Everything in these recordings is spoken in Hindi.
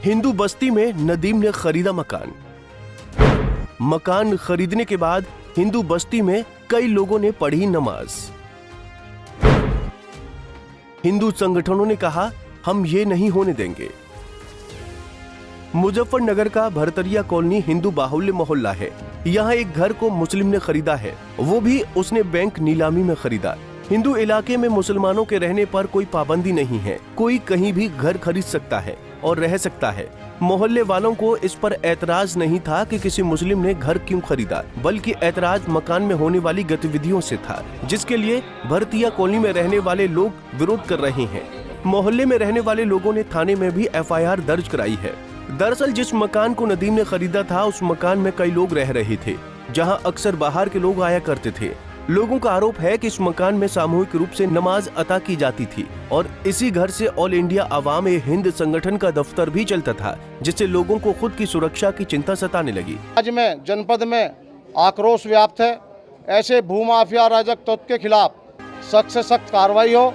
हिंदू बस्ती में नदीम ने खरीदा मकान। मकान खरीदने के बाद हिंदू बस्ती में कई लोगों ने पढ़ी नमाज। हिंदू संगठनों ने कहा, हम ये नहीं होने देंगे। मुजफ्फरनगर का भरतरिया कॉलोनी हिंदू बाहुल्य मोहल्ला है। यहाँ एक घर को मुस्लिम ने खरीदा है, वो भी उसने बैंक नीलामी में खरीदा। हिंदू इलाके में मुसलमानों के रहने पर कोई पाबंदी नहीं है, कोई कहीं भी घर खरीद सकता है और रह सकता है। मोहल्ले वालों को इस पर ऐतराज नहीं था कि किसी मुस्लिम ने घर क्यों खरीदा, बल्कि ऐतराज मकान में होने वाली गतिविधियों से था, जिसके लिए भरतिया कॉलोनी में रहने वाले लोग विरोध कर रहे हैं। मोहल्ले में रहने वाले लोगों ने थाने में भी FIR दर्ज कराई है। दरअसल जिस मकान को नदीम ने खरीदा था, उस मकान में कई लोग रह रहे थे, जहां अक्सर बाहर के लोग आया करते थे। लोगों का आरोप है कि इस मकान में सामूहिक रूप से नमाज अता की जाती थी और इसी घर से ऑल इंडिया अवाम ए हिंद संगठन का दफ्तर भी चलता था, जिससे लोगों को खुद की सुरक्षा की चिंता सताने लगी। आज में जनपद में आक्रोश व्याप्त है। ऐसे भूमाफिया अराजक तत्व के खिलाफ सख्त से सख्त कार्रवाई हो।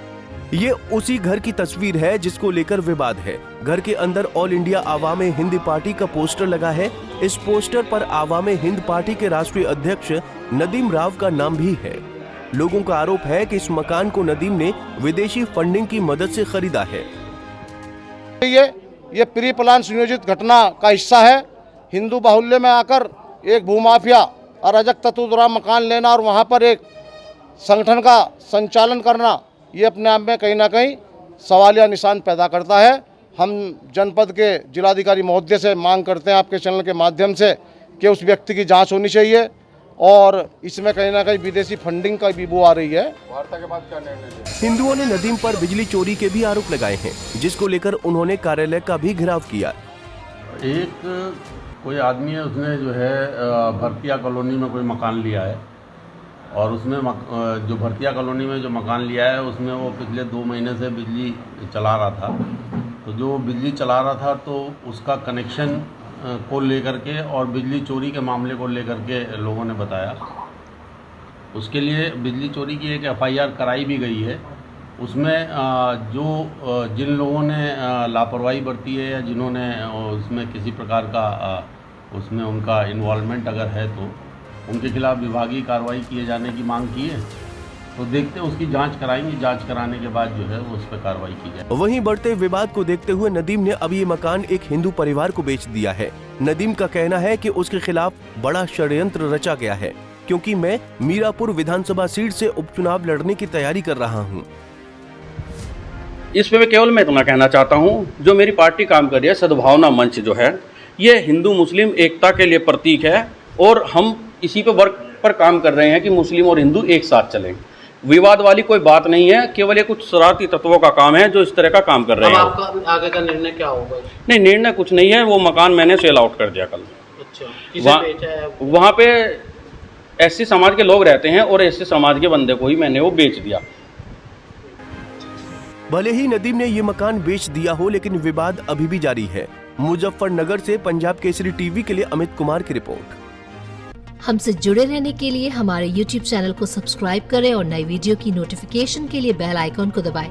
ये उसी घर की तस्वीर है जिसको लेकर विवाद है। घर के अंदर ऑल इंडिया अवाम ए हिंद पार्टी का पोस्टर लगा है। इस पोस्टर पर अवाम ए हिंद पार्टी के राष्ट्रीय अध्यक्ष नदीम राव का नाम भी है। लोगों का आरोप है कि इस मकान को नदीम ने विदेशी फंडिंग की मदद से खरीदा है। ये प्री प्लान सुनियोजित घटना का हिस्सा है। हिंदू बाहुल्य में आकर एक भूमाफिया अराजक तत्व द्वारा मकान लेना और वहाँ पर एक संगठन का संचालन करना, ये अपने आप में कहीं ना कहीं सवालिया निशान पैदा करता है। हम जनपद के जिलाधिकारी महोदय से मांग करते हैं आपके चैनल के माध्यम से कि उस व्यक्ति की जांच होनी चाहिए और इसमें कहीं ना कहीं विदेशी फंडिंग का भी बू आ रही है। वार्ता के बाद क्या निर्णय? हिंदुओं ने नदीम पर बिजली चोरी के भी आरोप लगाए हैं, जिसको लेकर उन्होंने कार्यालय का भी घेराव किया। एक कोई आदमी है, उसने जो है भरतिया कॉलोनी में कोई मकान लिया है और उसमें जो भरतिया कॉलोनी में जो मकान लिया है उसमें वो पिछले 2 महीने से बिजली चला रहा था। तो जो बिजली चला रहा था तो उसका कनेक्शन को लेकर के और बिजली चोरी के मामले को लेकर के लोगों ने बताया। उसके लिए बिजली चोरी की एक FIR कराई भी गई है। उसमें जिन लोगों ने लापरवाही बरती है या जिन्होंने उसमें किसी प्रकार का उसमें उनका इन्वॉल्वमेंट अगर है तो उनके खिलाफ विभागीय कार्रवाई किए जाने की मांग की है। तो देखते हैं, उसकी जांच कराएंगे। जांच कराने के बाद जो है वो उस पर कार्रवाई की जाए। वहीं बढ़ते विवाद को देखते हुए नदीम ने अब ये मकान एक हिंदू परिवार को बेच दिया है। नदीम का कहना है कि उसके खिलाफ बड़ा षड्यंत्र रचा गया है, क्योंकि मैं मीरापुर विधानसभा सीट से उपचुनाव लड़ने की तैयारी कर रहा हूँ। इस पे केवल मैं इतना कहना चाहता हूँ, जो मेरी पार्टी काम कर रही है सद्भावना मंच जो है, ये हिंदू मुस्लिम एकता के लिए प्रतीक है और हम इसी पे वर्क पर काम कर रहे हैं कि मुस्लिम और हिंदू एक साथ चलें। विवाद वाली कोई बात नहीं है, केवल ये कुछ शरारती तत्वों का काम है जो इस तरह का काम कर रहे हैं। आपका आगे का निर्णय क्या होगा? नहीं, निर्णय कुछ नहीं है। वो मकान मैंने सेल आउट कर दिया कल। अच्छा, किसे बेचा है? वहाँ पे SC समाज के लोग रहते हैं और SC समाज के बंदे को ही मैंने वो बेच दिया। भले ही नदीम ने ये मकान बेच दिया हो, लेकिन विवाद अभी भी जारी है। मुजफ्फरनगर से पंजाब केसरी TV के लिए अमित कुमार की रिपोर्ट। हमसे जुड़े रहने के लिए हमारे YouTube चैनल को सब्सक्राइब करें और नई वीडियो की नोटिफिकेशन के लिए बेल आइकॉन को दबाएं।